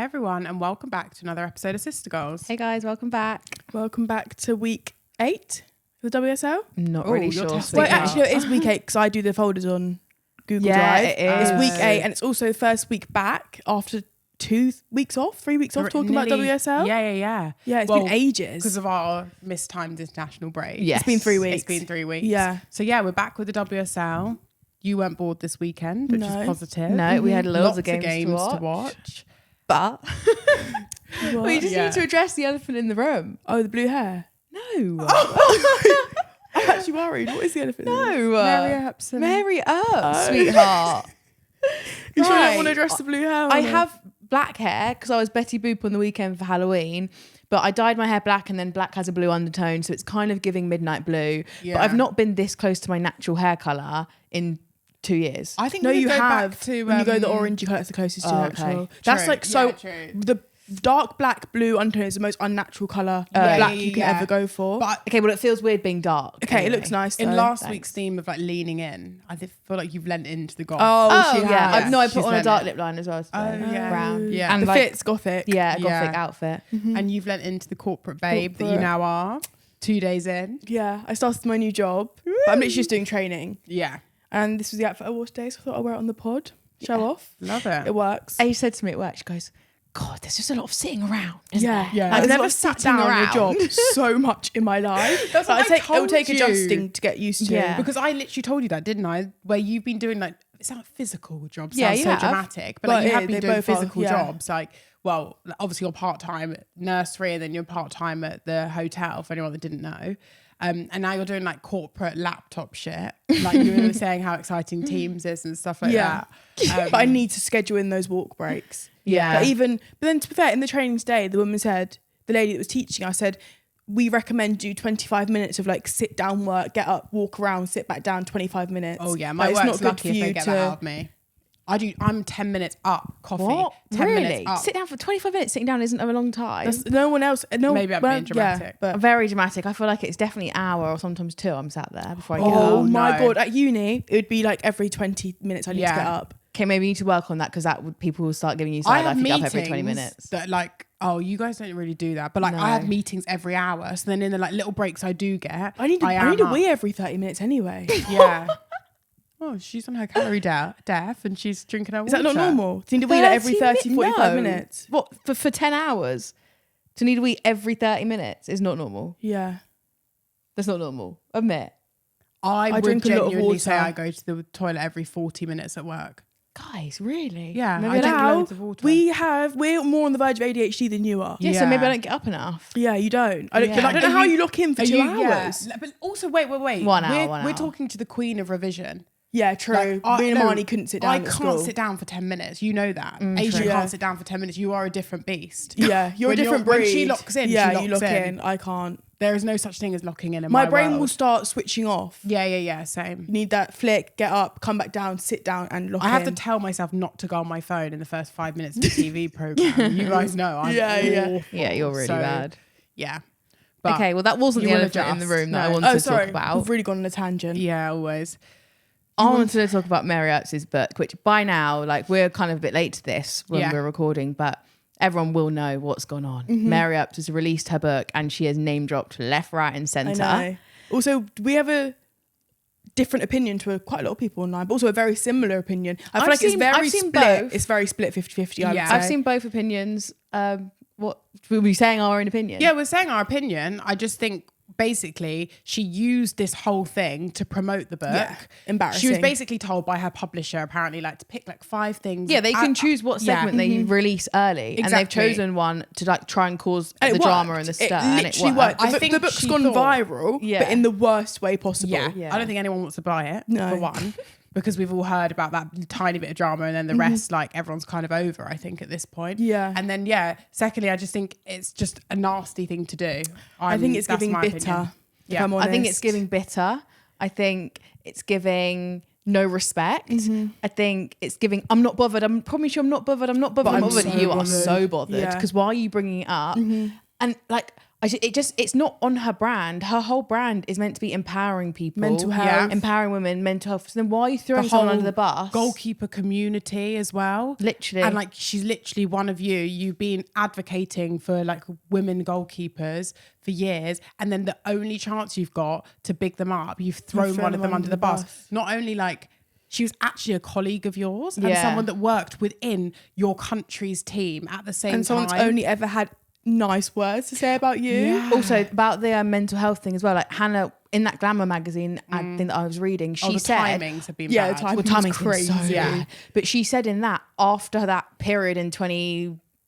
everyone, and welcome back to another episode of Sister Girls. Hey guys, welcome back. Welcome back to week 8 of the WSL. Not really sure. Well, actually, it is week 8 because I do the folders on Google Drive. It is. It's week 8, and it's also first week back after 3 weeks off talking about WSL. Yeah. Yeah, it's been ages. Because of our mistimed international break. Yes. It's been 3 weeks. It's been 3 weeks. Yeah. So yeah, we're back with the WSL. You weren't bored this weekend, which is positive. No, we had loads of games to watch. But we just Yeah. need to address the elephant in the room. Oh, the blue hair. No. I'm actually worried. What is the elephant? No. Mary Earps. Mary Earps, sweetheart. You sure you Right. don't want to address the blue hair? I have black hair because I was Betty Boop on the weekend for Halloween, but I dyed my hair black, and then black has a blue undertone, so it's kind of giving midnight blue. Yeah. But I've not been this close to my natural hair colour in 2 years. I think No, we you go have. back to when you go the orangey colour, that's the closest to natural. okay. That's True. like so. Yeah, true. The dark black blue undertone is the most unnatural colour black you can ever go for. But Okay, well, it feels weird being dark. okay, anyway. it looks nice. in though. last Thanks. week's theme of like leaning in, I feel like you've lent into the goth. Oh, she yeah. has. I She's put on a lent dark it. lip line as well today. Oh, yeah. Brown. Yeah. And the like, fit's gothic. yeah, a Yeah. gothic outfit. And you've lent into the corporate babe that you Corporate. now are 2 days in. Yeah, I started my new job, but I'm literally just doing training. Yeah. And this was the outfit I wore today, so I thought I'll wear it on the pod. Show off. Love it. It works. Ace said to me at work, she goes, God, there's just a lot of sitting around. Yeah. Yeah. I've There's a lot never of sat sitting down on a around. job so much in my life. That's Like, what I it will take told you. adjusting to get used to. Yeah. Because I literally told you that, didn't I? Where you've been doing like, it sounds physical jobs. Yeah, Sounds you so have. dramatic. But Well, like, you it have is, been they doing both are, physical yeah. jobs. Like, well, obviously you're part-time at nursery and then you're part-time at the hotel, for anyone that didn't know. And now you're doing like corporate laptop shit. Like you were saying how exciting Teams is and stuff like Yeah. that. But I need to schedule in those walk breaks. Yeah. But then to be fair, in the training today, the woman said, the lady that was teaching, I said, we recommend do 25 minutes of like sit down work, get up, walk around, sit back down 25 minutes. Oh yeah, my Like, it's work's not good lucky for if they you get to. that out of me. I'm 10 minutes up, coffee. What? 10 really? minutes up. Sit down for 25 minutes. Sitting down isn't a long time. No one else. No, Maybe I'm being dramatic. but Very dramatic. I feel like it's definitely an hour or sometimes 2 I'm sat there before I get oh up. my no. God, at uni, it would be like every 20 minutes I need to Yeah. get up. Okay, maybe you need to work on that because people will start giving you I side have if you get up meetings every 20 minutes. that like, oh, you guys don't really do that. But like, No. I have meetings every hour. So then in the like little breaks I do get, I need am a up. wee every 30 minutes anyway. Yeah. Oh, she's on her calorie death and she's drinking her water. Is that not normal? Do you need a wee like every 30, 45 No. minutes? What, for 10 hours? To need a wee every 30 minutes is not normal. Yeah. That's not normal. Admit. I would drink a lot of genuinely say water. I go to the toilet every 40 minutes at work. Guys, really? Yeah, Maybe I I drink don't, Now, loads of water. we're more on the verge of ADHD than you are. yeah, so Yeah. maybe I don't get up enough. Yeah, you don't. I don't, Yeah. I don't know how you lock in for 2 hours. Yeah. But also, wait. 1 hour, We're talking to the queen of revision. Yeah, true. Like, Me and no, Imani couldn't sit down I at can't school. sit down for 10 minutes. You know that. Asia true. Yeah. can't sit down for 10 minutes. You are a different beast. Yeah, you're a When different breed. When she locks in, yeah, she locks you lock in. in. I can't. There is no such thing as locking in My brain world. will start switching off. Yeah, same. You need that flick, get up, come back down, sit down and lock in. I have to tell myself not to go on my phone in the first 5 minutes of the TV program. You guys know I'm Yeah. awful. Yeah, you're really So, bad. Yeah. But Okay, well, that wasn't you the will elephant in the adjust. room that I No. wanted Oh, to sorry. talk about. We've really gone on a tangent. yeah, always. I wanted to talk about Mary Earps' book, which by now, like, we're kind of a bit late to this when Yeah. we're recording, but everyone will know what's gone on. Mary Earps has released her book and she has name dropped left, right, and I centre. know. Also, we have a different opinion to quite a lot of people online, but also a very similar opinion. I feel I've like seen- it's very I've seen split. both. It's very split 50-50, I would Yeah. say. I've seen both opinions. What we'll be saying our own opinion. Yeah, we're saying our opinion. I just think basically she used this whole thing to promote the book. Yeah, embarrassing. She was basically told by her publisher apparently like to pick like 5 things. Yeah, they can choose what segment they release early, and they've Exactly. chosen one to like try and cause And the it drama worked. and the stir. It and literally it worked. I The think book's she gone thought- viral, Yeah. but in the worst way possible. Yeah. Yeah. I don't think anyone wants to buy it, No. for one, because we've all heard about that tiny bit of drama and then the rest, like everyone's kind of over, I think, at this point. Yeah. And then, secondly, I just think it's just a nasty thing to do. I think it's That's giving my bitter. opinion. If Yeah. I'm I think it's honest. giving bitter. I think it's giving no respect. I think it's giving, I'm not bothered. I promise you I'm not bothered. I'm not bothered. But I'm I'm not bothered. so You are bothered. so bothered. Yeah. Because why are you bringing it up? And like, it's not on her brand. Her whole brand is meant to be empowering people, Mental health. empowering women, mental health. So then why are you The throwing someone under whole the bus? goalkeeper community as well. Literally. And like, she's literally one of you. You've been advocating for like women goalkeepers for years. And then the only chance you've got to big them up, you've thrown one of them under the bus. Not only like, she was actually a colleague of yours and someone that worked within your country's team at the same time. And someone's only ever had nice words to say about you. Yeah. Also about the mental health thing as well. Like Hannah in that Glamour magazine ad thing that I was reading, she the said timings have been Yeah, bad. the timing timing's was been crazy. so bad. But she said in that after that period in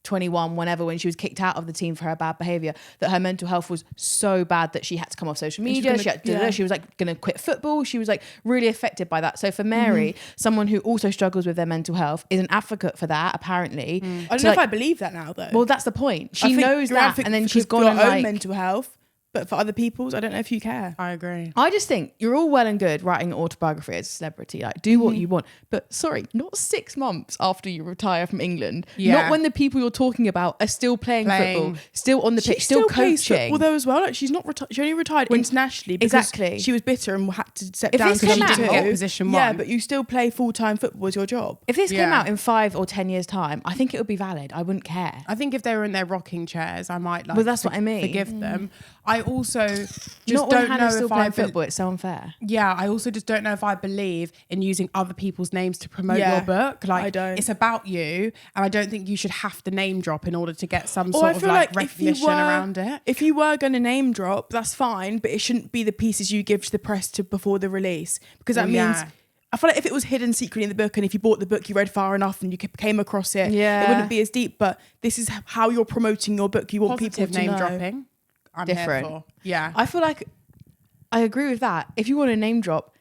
2021, whenever, when she was kicked out of the team for her bad behaviour, that her mental health was so bad that she had to come off social media. She was like going to quit football. She was like really affected by that. So for Mary, someone who also struggles with their mental health, is an advocate for that apparently. I don't know if I believe that now though. Well, that's the point. I She think knows you're that, advocate and then for she's gone your and own like. mental health, but for other people's, I don't know if you care. I agree. I just think you're all well and good writing an autobiography as a celebrity. Like, do what you want. But sorry, not 6 months after you retire from England. Yeah. Not when the people you're talking about are still playing football, still on the pitch, still plays coaching. football though as well. Like she's not she only retired internationally because Exactly. she was bitter and had to step If down this because came she out- didn't get get position Yeah, one. but you still play full-time football as your job. If this came Yeah. out in 5 or 10 years' time, I think it would be valid. I wouldn't care. I think if they were in their rocking chairs, I might like. Well, that's what I mean. Forgive them. I also just Not when don't know Hannah's still if I. playing football. It's so unfair. Yeah, I also just don't know if I believe in using other people's names to promote Yeah, your book. Like, I don't. it's about you, and I don't think you should have to name drop in order to get some Or sort I of feel like like if you recognition were around it. if you were going to name drop, that's fine, but it shouldn't be the pieces you give to the press to before the release, because that Well, means. yeah. I feel like if it was hidden secretly in the book, and if you bought the book, you read far enough, and you came across it, Yeah. it wouldn't be as deep. But this is how you're promoting your book. You want Positive people to name know. dropping. I'm Different. Here for. Yeah. I feel like I agree with that. If you want to name drop,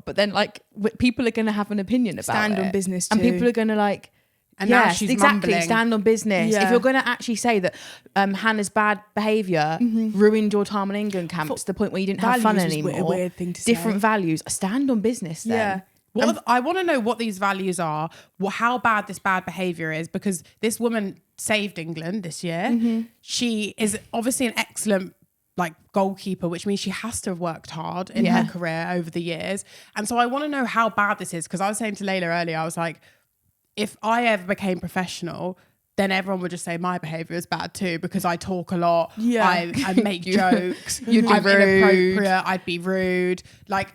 but then like people are going to have an opinion about Stand it. on business and too. people are going to like. And now yes, she's exactly. mumbling. Stand on business. Yeah. If you're going to actually say that Hannah's bad behaviour ruined your time on England camps to the point where you didn't have fun Values is anymore. a weird thing to say. Different values. Stand on business then. Yeah. I want to know what these values are, how bad this bad behaviour is, because this woman saved England this year. She is obviously an excellent like goalkeeper, which means she has to have worked hard in her career over the years. And so I want to know how bad this is, because I was saying to Leila earlier, I was like, if I ever became professional, then everyone would just say my behaviour is bad too, because I talk a lot, Yeah. I make jokes, You'd be I'm rude. inappropriate, I'd be rude. Like,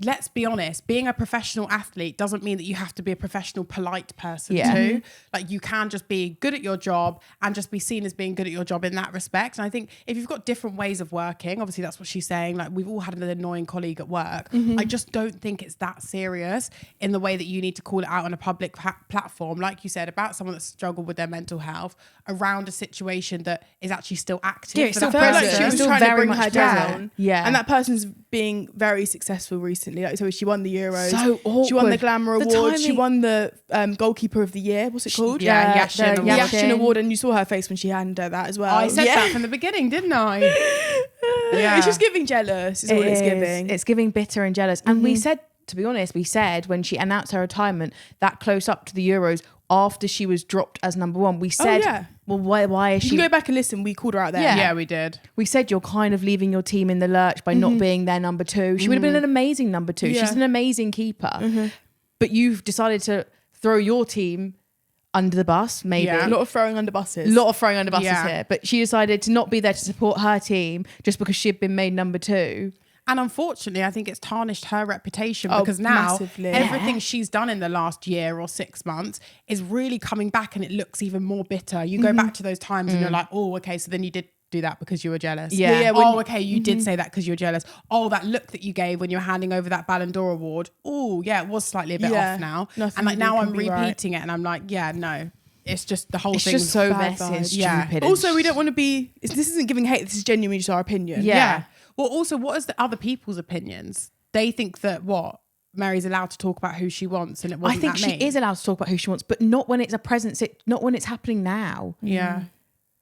let's be honest, being a professional athlete doesn't mean that you have to be a professional, polite person too. Like, you can just be good at your job and just be seen as being good at your job in that respect. And I think if you've got different ways of working, obviously that's what she's saying, like we've all had an annoying colleague at work. I just don't think it's that serious in the way that you need to call it out on a public platform, like you said, about someone that's struggled with their mental health around a situation that is actually still active. Yeah, it's for still that I felt like person. she was Still trying to very bring much her present. down. Yeah. And that person's being very successful recently. Like, so she won the Euros. So She won the awkward. Glamour The Award. She timing- won the goalkeeper of the year. What's it called? Yeah, the Yashin The Award. Yashin Award. And you saw her face when she handed her that as well. I said Yeah. that from the beginning, didn't I? Yeah. It's just giving jealous is all it's is. giving. It's giving bitter and jealous. And we said, to be honest, when she announced her retirement, that close up to the Euros, after she was dropped as number one, we said, yeah. well, why is You she? can go back and listen. We called her out there. Yeah. Yeah, we did. We said you're kind of leaving your team in the lurch by not being their number two. She would have been an amazing number two. Yeah. She's an amazing keeper. But you've decided to throw your team under the bus, maybe. Yeah. A lot of throwing under buses. A lot of throwing under buses Yeah. here. But she decided to not be there to support her team just because she'd been made number two. And unfortunately, I think it's tarnished her reputation, Oh, because now massively. everything she's done in the last year or 6 months is really coming back, and it looks even more bitter. You go back to those times and you're like, oh, okay, so then you did do that because you were jealous. Yeah. Yeah, Oh, okay, you did say that because you were jealous. Oh, that look that you gave when you were handing over that Ballon d'Or award. Oh, yeah, it was slightly a bit Yeah, off now. nothing And like you now do I'm can be repeating it, and I'm like, yeah, no, it's just the whole It's thing. just so bad messy and vibes. Yeah. stupid. Also, we don't want to be. This isn't giving hate. This is genuinely just our opinion. Yeah. Well, also, what is the other people's opinions? They think that Mary's allowed to talk about who she wants, and it I wasn't think that she mean. is allowed to talk about who she wants, but not when it's a present, not when it's happening now. Yeah.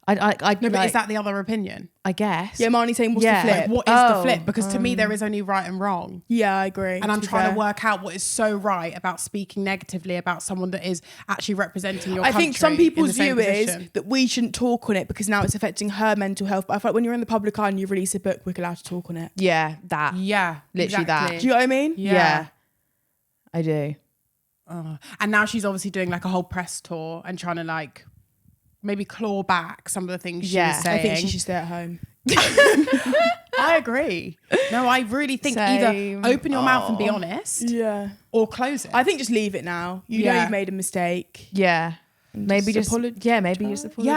No, but is that the other opinion? I guess. Yeah, Imani saying what's the flip? Like, what is the flip? Because to me, there is only right and wrong. Yeah, I agree. And I'm trying to work out what is so right about speaking negatively about someone that is actually representing your country. I think some people's in the same view position. is that we shouldn't talk on it because now it's affecting her mental health. But I feel like when you're in the public eye and you release a book, we're allowed to talk on it. Yeah, that. Yeah, Literally exactly. that. Do you know what I mean? Yeah. I do. And now she's obviously doing like a whole press tour and trying to like maybe claw back some of the things she was saying. I think she should stay at home. I agree. No, I really think Same. either open your mouth and be honest, or close it. I think just leave it now. You know you've made a mistake. Yeah. Maybe just apologize. Yeah,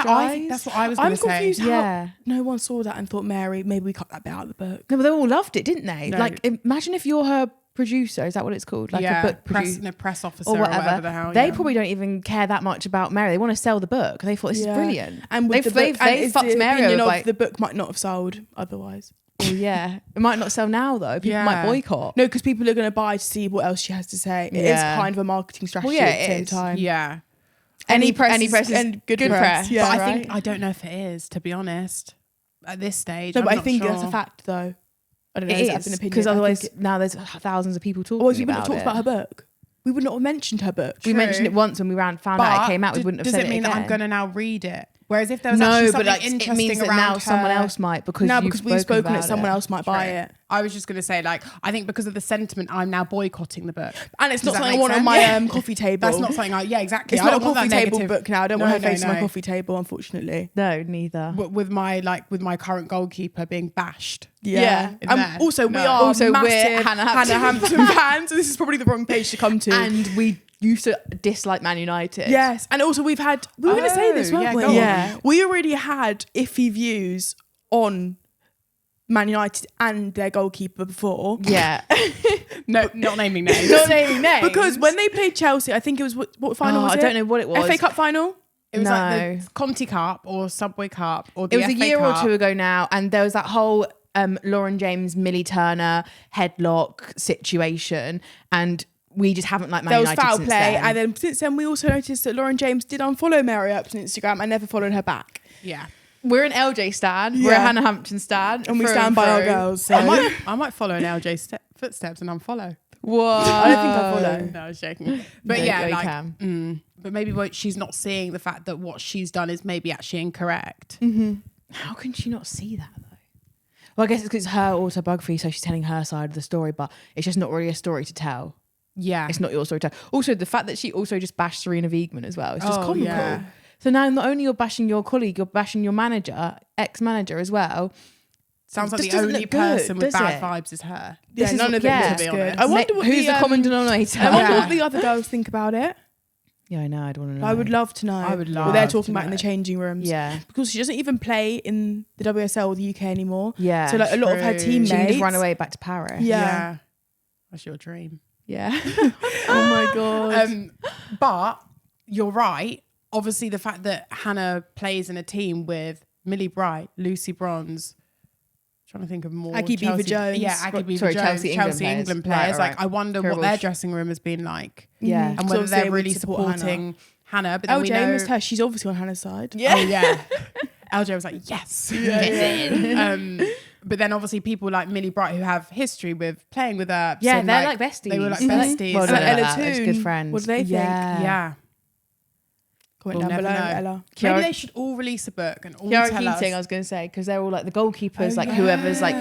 I think that's what I was going I'm to say. confused how Yeah. no one saw that and thought, Mary, maybe we cut that bit out of the book. No, but they all loved it, didn't they? No. Like, imagine if you're her producer. Is that what it's called? Like a book producer press officer or whatever. the hell. They probably don't even care that much about Mary. They want to sell the book. They thought this is brilliant. And with they've fucked Mary over by... the book might not have sold otherwise. Well, yeah. It might not sell now, though. People might boycott. No, because people are going to buy to see what else she has to say. It is kind of a marketing strategy at the same time. Yeah. Any press is and good press. Yeah, but I don't know if it is, to be honest, at this stage. No, but I'm I think not that's sure. a fact, though. I don't know. It That's an is, opinion. because otherwise now there's thousands of people talking we wouldn't about have talked about her book. We would not have mentioned her book. We mentioned it once when we found out it came out. We wouldn't have said it Does it mean again. that I'm going to now read it? Whereas if there was actually something interesting it means that around now her, someone else might because we've spoken about it, someone else might buy it. I was just going to say, like, I think because of the sentiment, I'm now boycotting the book. And it's Does not that something I make want on sense? my coffee table. That's not something exactly. It's I not a don't want coffee that table negative book now. I don't want her face on my coffee table, unfortunately. No, neither. With my current goalkeeper being bashed. Yeah. Also, we are also massive we're Hannah Hampton fans, so this is probably the wrong page to come to. And we used to dislike Man United. Yes, and also we were going to say this, weren't we? go on. Yeah, we already had iffy views on Man United and their goalkeeper before. Yeah. No, not naming names. Not naming names. Because when they played Chelsea, I think it was what final was it? I don't know what it was. FA Cup final? It was like the Conti Cup or Subway Cup or the It was FA a year Cup. or two ago now, and there was that whole Lauren James, Millie Turner headlock situation, and we just haven't liked Man There was United foul since play, then. and then since then we also noticed that Lauren James did unfollow Mary Earps on Instagram and never followed her back. Yeah. We're an LJ stan. We're a Hannah Hampton stan, and we stand by our girls. So. I might follow in LJ's footsteps and unfollow. Whoa! I don't think I follow. No, I was joking. But but maybe she's not seeing the fact that what she's done is maybe actually incorrect. Mm-hmm. How can she not see that though? Well, I guess it's because it's her autobiography, so she's telling her side of the story, but it's just not really a story to tell. Yeah. It's not your story to tell. Also, the fact that she also just bashed Serena Wiegmann as well. It's just comical. Yeah. So now not only you're bashing your colleague, you're bashing your manager, ex-manager as well. Sounds like This the doesn't only look good, person with does bad it? vibes is her. Yeah, none of it looks to be good. honest. I wonder what who's the common denominator. I wonder what the other girls think about it. Yeah, I know. I'd want to know. I would love to know. I would love what they're talking to about in the know. changing rooms. Yeah. Because she doesn't even play in the WSL or the UK anymore. Yeah. So like a lot of her True. teammates. She can just run away back to Paris. Yeah. That's your dream. Yeah. Oh my god. But you're right. Obviously, the fact that Hannah plays in a team with Millie Bright, Lucy Bronze, trying to think of more. Aggie Beaver-Jones. Yeah, Aggie Beaver-Jones. Chelsea England players. Like, Right. I wonder Terrible. what their dressing room has been like. Yeah. And So whether obviously they're really we'd support supporting Hannah. But then we LJ know... missed her. She's obviously on Hannah's side. Yeah. Oh, yeah. LJ was like, yes. But then obviously people like Millie Bright who have history with playing with Earps. Yeah, and they're like besties. They were like Mhm. besties. Well, And no, like no, Ella that, it's Toon. good friends. What do they think? Yeah. Comment We'll down below, never know. Ella. Maybe they should all release a book and all Kiara tell Keating, I us. was going to say, because they're all like the goalkeepers, like whoever's like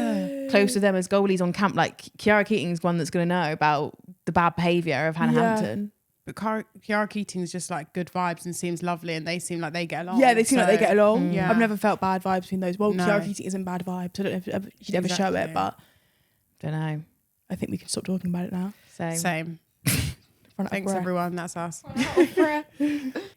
close to them as goalies on camp. Like Kiara Keating's one that's going to know about the bad behaviour of Hannah Hampton. But Kiara Keating's just like good vibes and seems lovely and they seem like they get along. Yeah, they seem like they get along. Yeah. I've never felt bad vibes between those. Well, No. Kiara Keating isn't bad vibes. I don't know if she'd ever show it, Exactly. but Don't know. I think we can stop talking about it now. Same. Thanks everyone, that's us.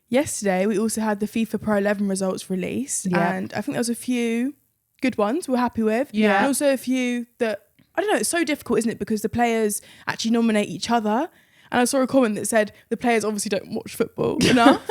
Yesterday, we also had the FIFA Pro 11 results released, Yep. and I think there was a few good ones we're happy with. Yeah. And also a few that, I don't know, it's so difficult, isn't it? Because the players actually nominate each other. And I saw a comment that said the players obviously don't watch football enough.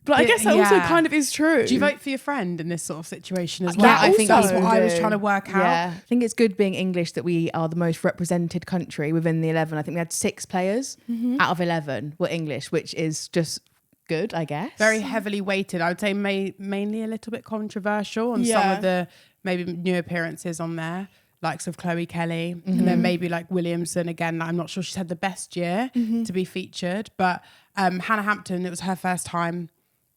But I guess that also kind of is true. Do you vote for your friend in this sort of situation as Yeah, well? I think that's people what I was do. trying to work out. Yeah, I think it's good being English that we are the most represented country within the 11. I think we had 6 players out of 11 were English, which is just good, I guess. Very heavily weighted. I would say mainly a little bit controversial on some of the maybe new appearances on there, likes of Chloe Kelly. And then maybe like Williamson again. I'm not sure she's had the best year to be featured. But Hannah Hampton, it was her first time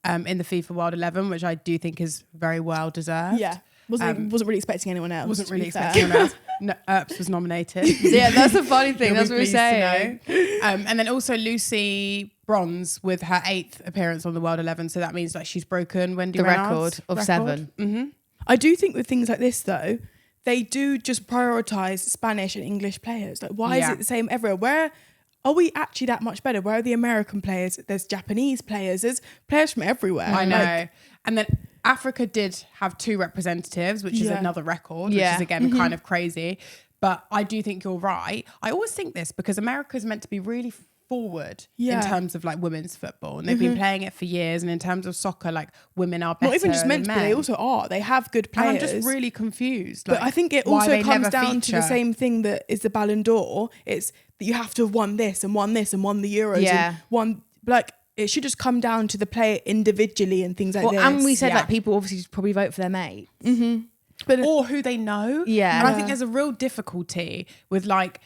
in the FIFA World 11, which I do think is very well deserved. Yeah. Wasn't really expecting anyone else. Wasn't really expecting anyone else. No, Earps was nominated. Yeah, that's the funny thing. That's what we're saying. And then also Lucy Bronze with her 8th appearance on the World 11. So that means like she's broken Wendy The Renard's record of 7. Mm-hmm. I do think with things like this though, they do just prioritise Spanish and English players. Like, why is it the same everywhere? Where are we actually that much better? Where are the American players? There's Japanese players. There's players from everywhere. I know. And then Africa did have 2 representatives, which is another record, which is again kind of crazy. But I do think you're right. I always think this because America is meant to be really forward in terms of like women's football, and they've been playing it for years. And in terms of soccer, like women are better. Not even just meant to be, they also are. They have good players. And I'm just really confused. But I think it also comes down to the same thing that is the Ballon d'Or. It's that you have to have won this and won this and won the Euros and won, like, it should just come down to the player individually and things like this. And we said like people obviously just probably vote for their mate. But or who they know. Yeah. And I think there's a real difficulty with like,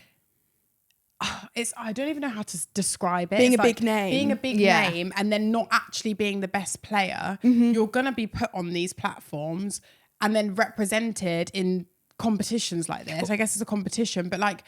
I don't even know how to describe it. Being it's a big name. Being a big name and then not actually being the best player. You're going to be put on these platforms and then represented in competitions like this. I guess it's a competition, but like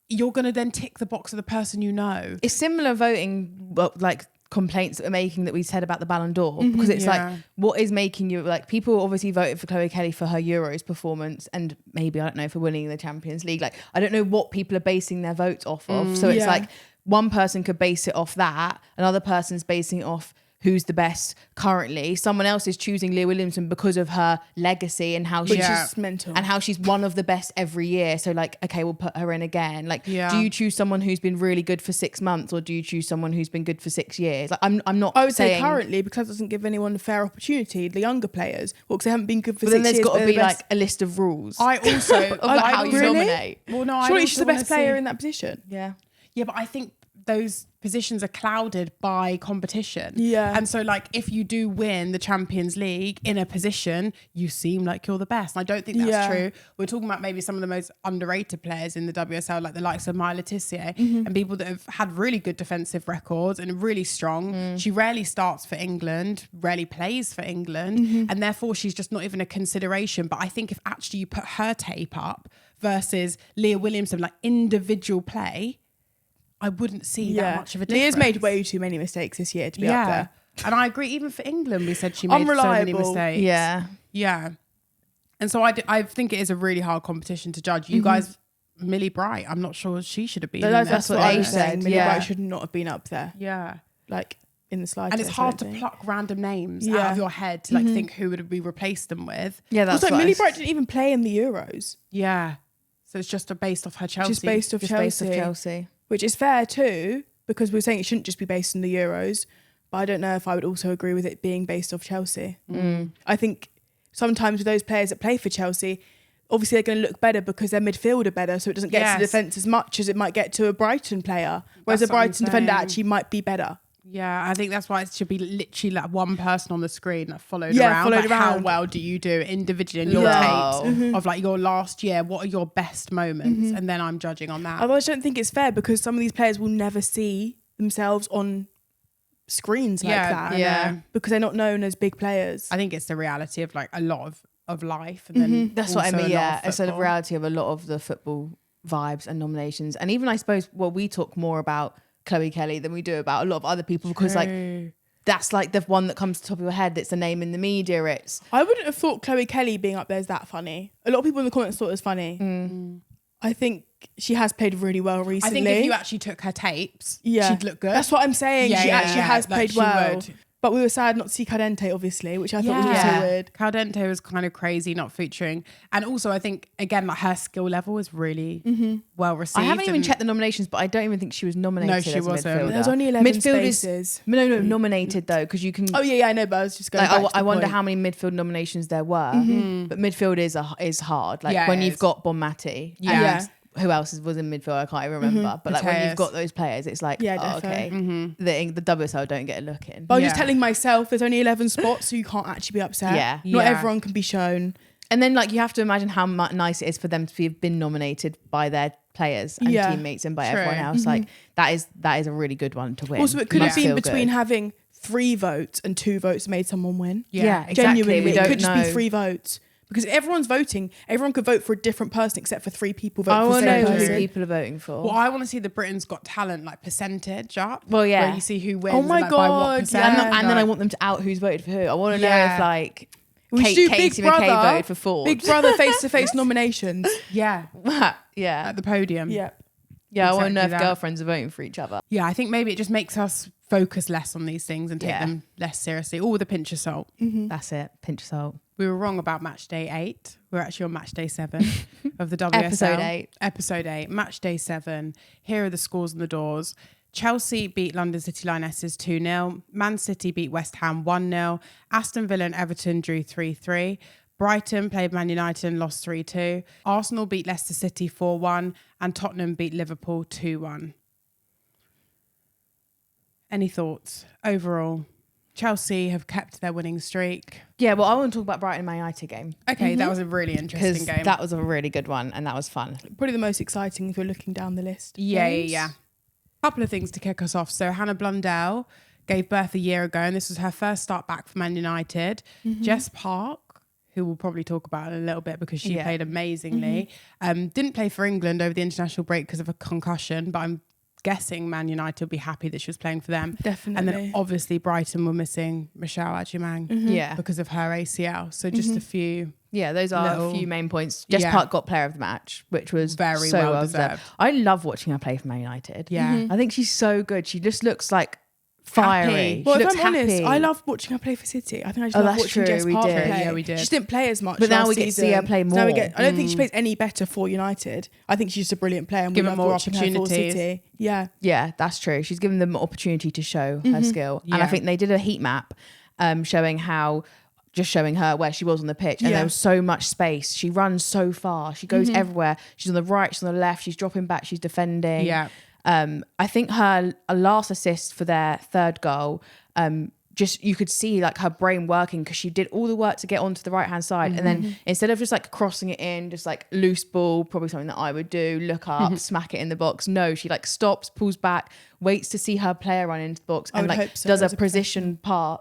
you're going to then tick the box of the person you know. It's similar voting, like complaints that we're making that we said about the Ballon d'Or, because it's like, what is making you, like, people obviously voted for Chloe Kelly for her Euros performance and maybe, I don't know, for winning the Champions League. Like, I don't know what people are basing their votes off of. So it's like one person could base it off that, another person's basing it off who's the best currently. Someone else is choosing Leah Williamson because of her legacy and how she's mental and how she's one of the best every year. So like, okay, we'll put her in again. Like, do you choose someone who's been really good for 6 months, or do you choose someone who's been good for 6 years? Like, I'm not. I would say currently, because it doesn't give anyone a fair opportunity. The younger players, well, because they haven't been good for 6 years. Then there's got to be like a list of rules. I also of like how you nominate. Well, no, surely she's the best player in that position. Yeah, but I think those positions are clouded by competition. Yeah. And so like if you do win the Champions League in a position, you seem like you're the best. And I don't think that's true. We're talking about maybe some of the most underrated players in the WSL, like the likes of Maya Letitia and people that have had really good defensive records and are really strong. She rarely starts for England, rarely plays for England, and therefore she's just not even a consideration. But I think if actually you put her tape up versus Leah Williamson, like individual play, I wouldn't see that much of a difference. Leah's made way too many mistakes this year to be up there. And I agree, even for England, we said she made so many mistakes. Yeah. And so I think it is a really hard competition to judge. You guys, Millie Bright, I'm not sure she should have been in there. That's what I was saying. Millie Bright should not have been up there. Yeah. Like, in the slightest. And it's hard to pluck random names out of your head to like think who would we replace them with. Yeah, that's also, Millie Bright didn't even play in the Euros. Yeah. So it's just based off her Chelsea. Just based off Chelsea. Which is fair too, because we're saying it shouldn't just be based on the Euros. But I don't know if I would also agree with it being based off Chelsea. I think sometimes with those players that play for Chelsea, obviously they're going to look better because their midfield are better, so it doesn't get to the defence as much as it might get to a Brighton player. Whereas a Brighton defender actually might be better. Yeah, I think that's why it should be literally like one person on the screen that followed around. How well do you do individually in your tapes of like your last year? What are your best moments? And then I'm judging on that. Although I don't think it's fair because some of these players will never see themselves on screens like that. Yeah. Because they're not known as big players. I think it's the reality of like a lot of life. And then that's what I mean. Yeah, it's a the reality of a lot of the football vibes and nominations. And even I suppose, we talk more about Chloe Kelly than we do about a lot of other people because like that's like the one that comes to the top of your head that's a name in the media. I wouldn't have thought Chloe Kelly being up there is that funny. A lot of people in the comments thought it was funny. I think she has played really well recently. I think if you actually took her tapes, she'd look good. That's what I'm saying. She actually has played well. Would. But we were sad not to see Caldente, obviously, which I thought was also weird. Caldente was kind of crazy not featuring. And also, I think, again, like her skill level is really well received. I haven't even checked the nominations, but I don't even think she was nominated. No, she wasn't. There's only 11 spaces. No, nominated though, because you can... Oh, yeah, I know, but I was just going like, back to I wonder point. how many midfield nominations there were. But midfield is hard. Like when you've got Bonmati. who else was in midfield? I can't even remember. But like when you've Mateus. got those players, it's like, okay, the WSL don't get a look in. But I was just telling myself there's only 11 spots, so you can't actually be upset. Yeah. Not everyone can be shown. And then like you have to imagine how nice it is for them to have been nominated by their players and teammates and by everyone else. Like that is a really good one to win. Also, it could have been feel between good. having 3 votes and 2 votes made someone win. Yeah, exactly. Genuinely, We it don't could just be know. 3 votes. Because if everyone's voting, everyone could vote for a different person except for 3 people vote I for the want to same know who person. people are voting for. Well, I want to see the Britain's Got Talent like percentage up. Well, yeah. Where you see who wins. Oh my and, like, by what God, percent. yeah. And then I want them to out who's voted for who. I want to know Yeah. if like We should do Katie Big McKay Brother, voted for Ford. Big Brother face-to-face nominations. Yeah. yeah. At the podium. Yeah. Yeah, I want to know if Exactly that. girlfriends are voting for each other. Yeah, I think maybe it just makes us focus less on these things and take Yeah. them less seriously. All with a pinch of salt. That's it. Pinch of salt. We were wrong about match day 8. We're actually on match day 7 of the WSL. Episode 8. Episode 8. Match day 7. Here are the scores on the doors. Chelsea beat London City Lionesses 2-0. Man City beat West Ham 1-0. Aston Villa and Everton drew 3-3. Brighton played Man United and lost 3-2. Arsenal beat Leicester City 4-1. And Tottenham beat Liverpool 2-1. Any thoughts overall? Chelsea have kept their winning streak. Yeah, well, I want to talk about Brighton Man United game. Okay, that was a really interesting Because game. that was a really good one and that was fun. Probably the most exciting if you're looking down the list. Yeah. Couple of things to kick us off. So Hannah Blundell gave birth a year ago, and this was her first start back for Man United. Jess Park, who we'll probably talk about in a little bit because she played amazingly, didn't play for England over the international break because of a concussion, but I'm guessing Man United will be happy that she was playing for them. Definitely. And then obviously Brighton were missing Michelle Adjumang Yeah. because of her ACL. So just a few. Yeah, those are Little- a few main points. Jess Yeah. Park got player of the match, which was Very so well deserved. deserved. I love watching her play for Man United. Yeah. I think she's so good. She just looks like fiery. Happy. Well, she if looks I'm honest, happy. I love watching her play for City. I think I just Oh, love that's watching true, Jess we Park did. play. Yeah, we did. She just didn't play as much. But now last we get to see her season. play Now we more. get, I don't think she plays any better for United. I think she's just a brilliant player and Give we her love more watching her for opportunities. City. Yeah. Yeah, that's true. She's given them opportunity to show her skill. And I Yeah. think they did a heat map showing her where she was on the pitch. And Yeah. there was so much space. She runs so far. She goes everywhere. She's on the right, she's on the left, she's dropping back, she's defending. Yeah. I think her last assist for their third goal, just you could see like her brain working because she did all the work to get onto the right hand side, and then instead of just like crossing it in, just like loose ball, probably something that I would do, look up, smack it in the box. No, she like stops, pulls back, waits to see her player run into the box, I and would like hope so does as a a precision pass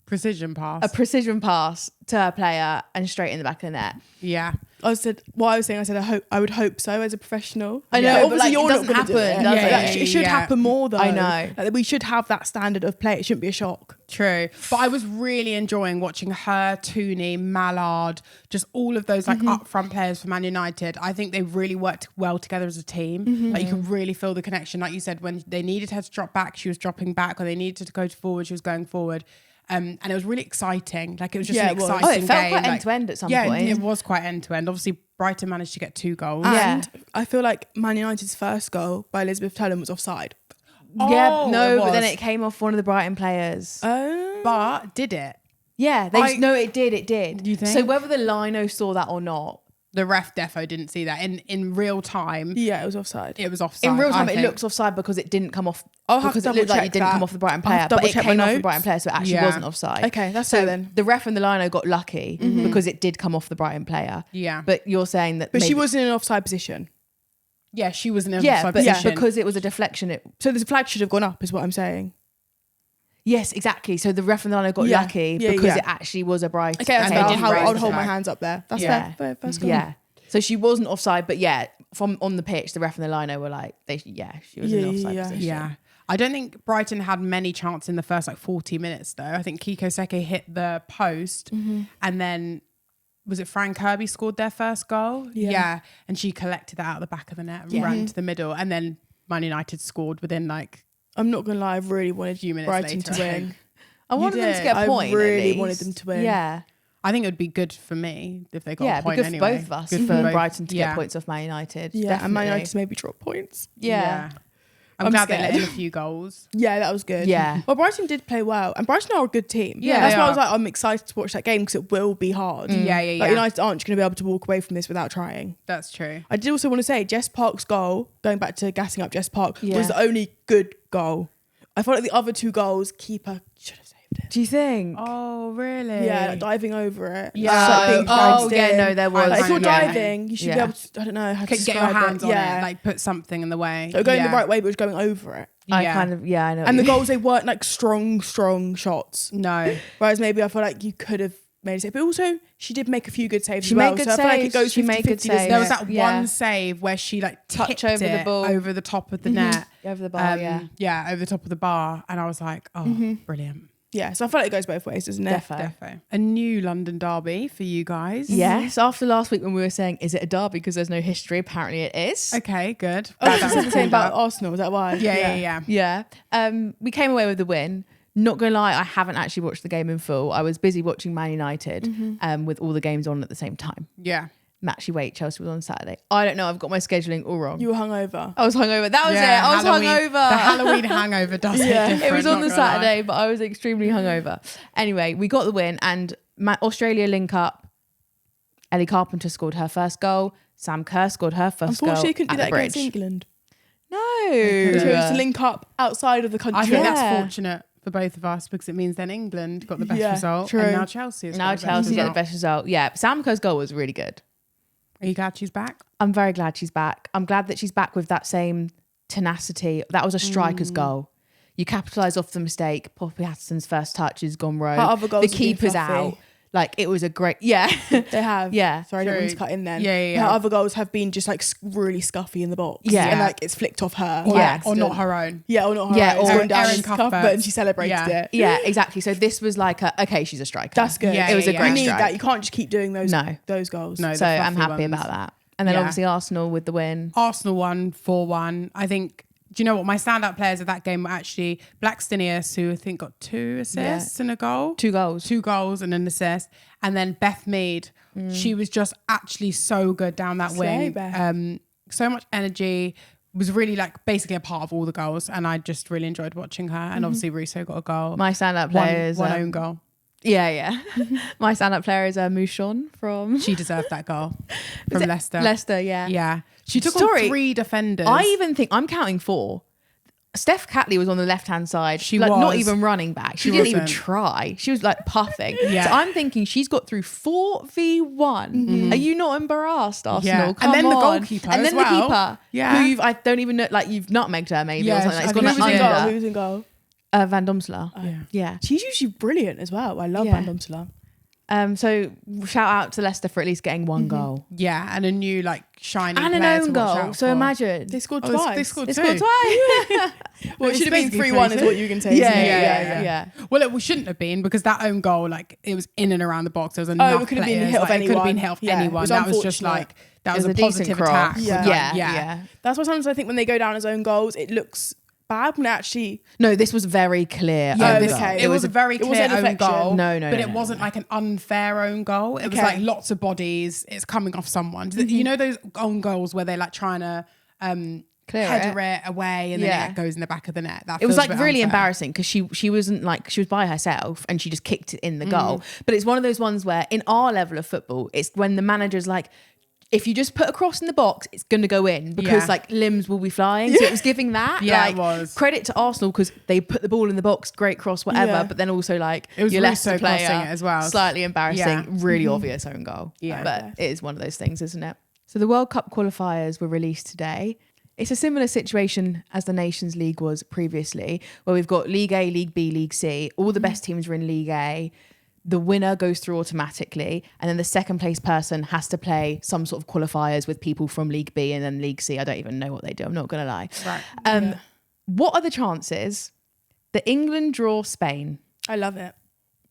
Precision pass. a precision pass to her player and straight in the back of the net. Yeah. I said I would hope so as a professional. I know, Yeah, but, obviously like, it you're doesn't not going to do happen, it. does Yeah, it? it should Yeah. happen more though. I know. Like, we should have that standard of play. It shouldn't be a shock. True. But I was really enjoying watching her, Tooney, Mallard, just all of those like up front players for Man United. I think they really worked well together as a team. Like you could really feel the connection. Like you said, when they needed her to drop back, she was dropping back. When they needed her to go forward, she was going forward. And it was really exciting. Like it was just Yeah, an it was. exciting Oh, it felt game. quite Like, end to end at some yeah, point. it was quite end to end. Obviously, Brighton managed to get 2 goals. Yeah. And I feel like Man United's first goal by Elizabeth Tullen was offside. Yeah, Oh, no, it but then was. it came off one of the Brighton players. But did it? Yeah, it did. You think? So whether the lino saw that or not, The ref defo didn't see that. In real time, Yeah, it was offside. it was offside. in real time I it think. looks offside because it didn't come off. I'll have because to it looked like double it didn't check come that. off the Brighton I'll have player, to but double it check my came off the notes. Brighton player, so it actually Yeah. wasn't offside. Okay, that's so fair then. the ref and the lino got lucky because it did come off the Brighton player. Yeah. But you're saying that, But she maybe- wasn't in an offside position. Yeah, she was in an yeah, offside but position. because it was a deflection, it. So the flag should have gone up, is what I'm saying. Yes, exactly. So the ref and the lino got Yeah. lucky Yeah, because yeah. it actually was a Brighton. Okay, that's And fair. they I'll, didn't I'll, raise I'll the hold my flag. hands up there. That's Yeah. fair. First goal. Yeah. So she wasn't offside, but yeah, from on the pitch, the ref and the lino were like, she was in an offside position. Yeah. I don't think Brighton had many chances in the first 40 minutes though. I think Kiko Seke hit the post and then was it Fran Kirby scored their first goal? Yeah. And she collected that out of the back of the net and ran to the middle. And then Man United scored within I'm not going to lie, I really wanted few minutes Brighton later, to I win. think. I wanted them to did. get a I point. at really least. wanted them to win. Yeah. I think it would be good for me if they got Yeah, a point it'd be good anyway. for both of us Good for both. Brighton to Yeah. get points off Man United. Yeah, definitely. and Man United maybe drop points. Yeah. I'm glad scared. they let in a few goals. Yeah, that was good. Yeah. Well, Brighton did play well, and Brighton are a good team. Yeah, That's they why I was are. like, I'm excited to watch that game because it will be hard. Yeah, Like, United aren't going to be able to walk away from this without trying. That's true. I did also want to say Jess Park's goal, going back to gassing up Jess Park, Yeah. was the only good goal. I felt like the other 2 goals, keeper should have saved it. Do you think? Oh, really? Yeah, like diving over it. Yeah. Like being dragged in. no, there was. Like, if you're Yeah. diving, you should be Yeah. able to, I don't know how to Get your describe hands it. on Yeah. it, like put something in the way. So going yeah. the right way, but it was going over it. I Yeah. kind of, I know. And the goals, they weren't like strong shots. No. Whereas maybe I feel like you could have made a save. But also, she did make a few good saves She as well. made good so I feel like it saves. goes She 50-50, made good doesn't it? saves. There was that Yeah. one save where she like Touch tipped over the it ball. over the top of the net. over the bar, Yeah, over the top of the bar. And I was like, oh, brilliant. Yeah, so I feel like it goes both ways, doesn't it? Defo. Defo. A new London derby for you guys. Yes, after last week when we were saying, is it a derby because there's no history? Apparently it is. Okay, good. Oh, Glad that's that the was same cleared about up. Arsenal, is that why? Yeah. Yeah. We came away with the win. Not gonna lie, I haven't actually watched the game in full. I was busy watching Man United with all the games on at the same time. Yeah. Actually, wait, Chelsea was on Saturday. I don't know. I've got my scheduling all wrong. You were hungover. I was hungover. That was Yeah, it. I was Halloween- hungover. The Halloween hangover does it different. It was on not the gonna lie. Saturday, but I was extremely hungover. Anyway, we got the win, and Australia link up. Ellie Carpenter scored her first goal. Sam Kerr scored her first goal. Unfortunately, you couldn't do at that the against bridge. England. No. They chose to link up outside of the country. I think Yeah. that's fortunate for both of us because it means then England got the best Yeah, result true. and now Chelsea has Now got the Chelsea best get the result. best result. Yeah, Sam Kerr's goal was really good. Are you glad she's back? I'm very glad she's back. I'm glad that she's back with that same tenacity. That was a striker's goal. You capitalise off the mistake. Poppy Hatterson's first touch has gone rogue. Her other goals The have been keeper's fluffy. out. Like, it was a great... Yeah. They have. Yeah. Sorry, I didn't want True. to cut in then. Yeah. Her other goals have been just like really scuffy in the box. Yeah. And like it's flicked off her. Or, by Yeah. or accident. not her own. Yeah, or not her. Yeah, own. It's or gone down Erin in Cuthbert. Cuthbert and she celebrated Yeah. it. Yeah, exactly. So this was like okay, she's a striker. That's good. Yeah, It was a yeah, great You need strike. that. You can't just keep doing those goals. No. So the I'm fluffy happy ones. about that. And then Yeah. obviously Arsenal with the win. Arsenal won 4-1. I think, do you know what? My standout players of that game were actually Blackstenius, who I think got 2 assists and a goal. 2 goals. 2 goals and an assist. And then Beth Mead, she was just actually so good down that Slay, wing. Beth. So much energy, was really like basically a part of all the goals. And I just really enjoyed watching her. And obviously Russo got a goal. My standout player is one own goal. Yeah. My standout player is Mouchon from She deserved that goal from Leicester. Leicester, yeah. Yeah. She took Sorry, on 3 defenders. I even think I'm counting 4. Steph Catley was on the left-hand side. She like, not was. even running back. She She didn't even wasn't. try. She was like puffing. Yeah. So I'm thinking she's got through 4v1. Are you not embarrassed, Arsenal? Yeah. Come And then the on. goalkeeper And as then well. the keeper. Yeah. Who I don't even know, like you've nutmegged her maybe Yeah, or something. I It's think gone she Who was in goal? under. Who was in goal? Van Domselaar. Yeah. Yeah. She's usually brilliant as well. I love Yeah. Van Domselaar. So shout out to Leicester for at least getting 1 goal. Yeah. And a new like shining And an player own to watch goal. out So for. imagine. They scored Oh, twice. they scored They 2. scored twice. Well, it It's should have been basically 3-1 is 3-2. what you can say. Yeah, isn't it? yeah. Well, it shouldn't have been because that own goal, like it was in and around the box. There was Oh, enough it could have been players, hit off like, It could have been anyone. hit off Yeah, it anyone. was That was just unfortunate. like that It was was a a decent positive cross. attack. Yeah. With, like, Yeah. That's why sometimes I think when they go down as own goals, it looks bad when it actually. No, this was very clear. Yeah, own this, goal. okay. it was a very it was clear a own deflection. goal. No, but it no, wasn't like an unfair own goal. It was Okay. like lots of bodies. It's coming off someone. You know those own goals where they're like trying to Clear header it away and then Yeah. it goes in the back of the net. That It was feels a like bit really unfair. embarrassing because she wasn't like she was by herself and she just kicked it in the goal. But it's one of those ones where in our level of football, it's when the manager's like, if you just put a cross in the box, it's gonna go in because Yeah. like limbs will be flying. So it was giving that. Yeah, like, it was. Credit to Arsenal because they put the ball in the box, great cross, whatever. Yeah. But then also like It was your Russo Leicester player crossing it as well. slightly embarrassing, Yeah. really obvious own goal. Yeah. But it is one of those things, isn't it? So the World Cup qualifiers were released today. It's a similar situation as the Nations League was previously, where we've got League A, League B, League C. All the best teams are in League A. The winner goes through automatically, and then the second place person has to play some sort of qualifiers with people from League B and then League C. I don't even know what they do. I'm not going to lie. Right. What are the chances that England draw Spain I love it.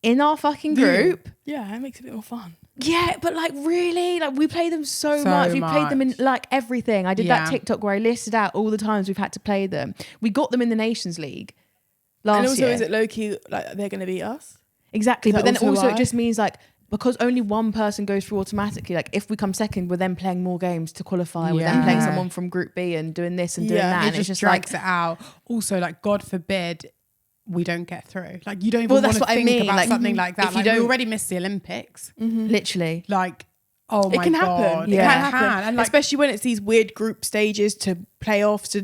in our fucking group? Yeah, it makes it a bit more fun. Yeah, but like really, like we play them so So much. We played them in much. like everything. I did that Yeah. TikTok where I listed out all the times we've had to play them. We got them in the Nations League last And also, year. is it low key like they're going to beat us? Exactly. Is But that then also also why? it just means like because only one person goes through automatically, like if we come second, we're then playing more games to qualify. We're then playing someone from Group B and doing this and doing that. And It just drags it out. Also, like, God forbid we don't get through. Like, you don't even want to think about something like that. Like, we already missed the Olympics. Literally. Like, oh my God. It can happen. It can happen. And like, especially when it's these weird group stages to playoffs.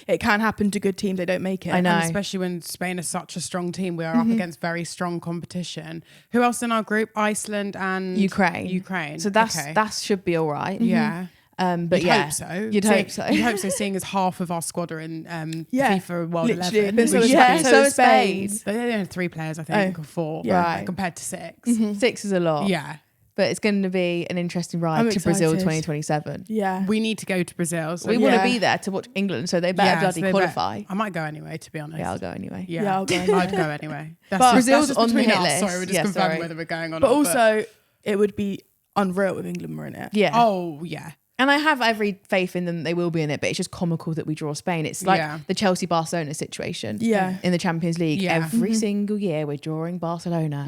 It can happen to good teams. They don't make it. I know. And especially when Spain is such a strong team. We are up against very strong competition. Who else in our group? Iceland and Ukraine. So that should be all right. Yeah. But You'd hope so. You'd hope so. You'd hope so, seeing as half of our squad are in FIFA World literally. 11. But so is Spain. They only have 3 players, I think, or 4, right. compared to 6. 6 is a lot. Yeah. But it's going to be an interesting ride to Brazil 2027. Yeah. We need to go to Brazil. So we want to be there to watch England, so they better bloody qualify. I might go anyway, to be honest. Yeah, I'll go anyway. Yeah, I'll go I'd go anyway. But Brazil's on the hit list. Sorry, we're just confirming whether we're going on. But also, it would be unreal if England were in it. Yeah. Oh, yeah. And I have every faith in them; they will be in it. But it's just comical that we draw Spain. It's like the Chelsea-Barcelona situation. Yeah. In the Champions League, every Mm-hmm. single year we're drawing Barcelona,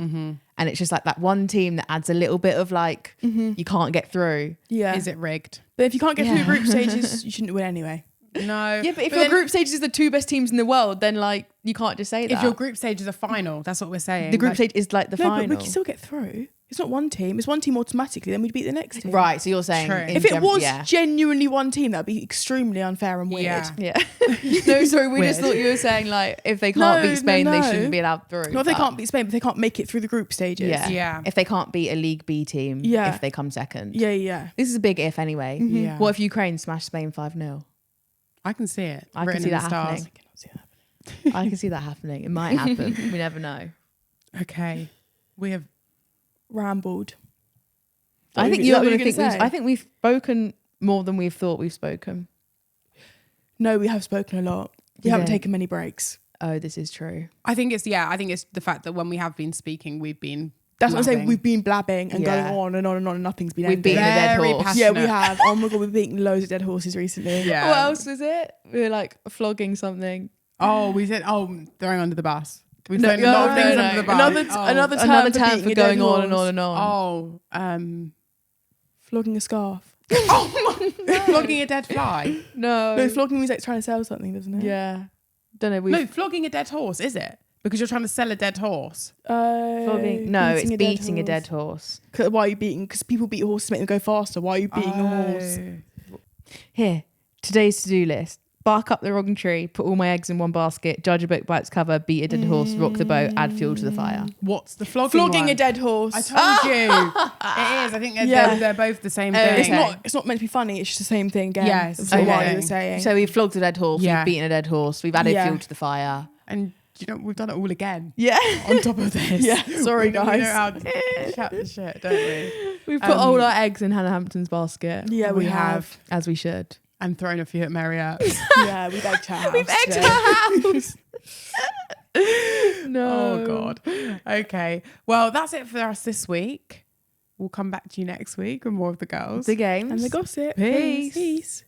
and it's just like that one team that adds a little bit of like you can't get through. Yeah. Is it rigged? But if you can't get through the group stages, you shouldn't win anyway. No. Yeah, but if your group stage is the 2 best teams in the world, then like you can't just say that. If your group stage is a final, that's what we're saying. The group stage is like the final. But we can still get through. It's not one team. It's one team automatically. Then we'd beat the next team. Right. So you're saying if it was genuinely one team, that'd be extremely unfair and weird. Yeah. No, sorry. We just thought you were saying like if they can't beat Spain, they shouldn't be allowed through. Not if they can't beat Spain, but they can't make it through the group stages. Yeah. If they can't beat a League B team, if they come second. Yeah. This is a big if anyway. Yeah. What if Ukraine smashed Spain 5-0? I can see it. I can see that happening. I can see that happening. It might happen. We never know. Okay. We have rambled. I think you're going to think. I think we've spoken more than we've thought we've spoken. No, we have spoken a lot. We haven't taken many breaks. Oh, this is true. I think it's the fact that when we have been speaking, we've been. That's what I'm saying. We've been blabbing and going on and on and on, and nothing's been. We've beaten a dead horse. Passionate. Yeah, we have. Oh my God, we've beaten loads of dead horses recently. Yeah. What else was it? We were like flogging something. Oh, we said throwing under the bus. We've thrown a lot of things under the bus. Another term for going on and on and on. Oh, flogging a scarf. flogging a dead fly. No, flogging means like trying to sell something, doesn't it? Yeah. Don't know. No, flogging a dead horse, is it? Because you're trying to sell a dead horse. Flogging. No, it's beating a dead horse. Why are you beating? Because people beat horses to make them go faster. Why are you beating a horse? Here, today's to-do list. Bark up the wrong tree, put all my eggs in one basket, judge a book by its cover, beat a dead horse, rock the boat, add fuel to the fire. What's the flogging one? A dead horse. I told you. It is. I think they're both the same thing. It's not meant to be funny. It's just the same thing again. Yes. That's what you were saying. So we've flogged a dead horse, we've beaten a dead horse, we've added fuel to the fire. And we've done it all again. Yeah. On top of this. Yeah. Sorry, guys. We know how to chat the shit, don't we? We've put all our eggs in Hannah Hampton's basket. Yeah, we have. As we should. And thrown a few at Mary Earps. Yeah, we've egged her house. We've egged her house. No. Oh, God. Okay. Well, that's it for us this week. We'll come back to you next week with more of the girls. The games. And the gossip. Peace. Peace.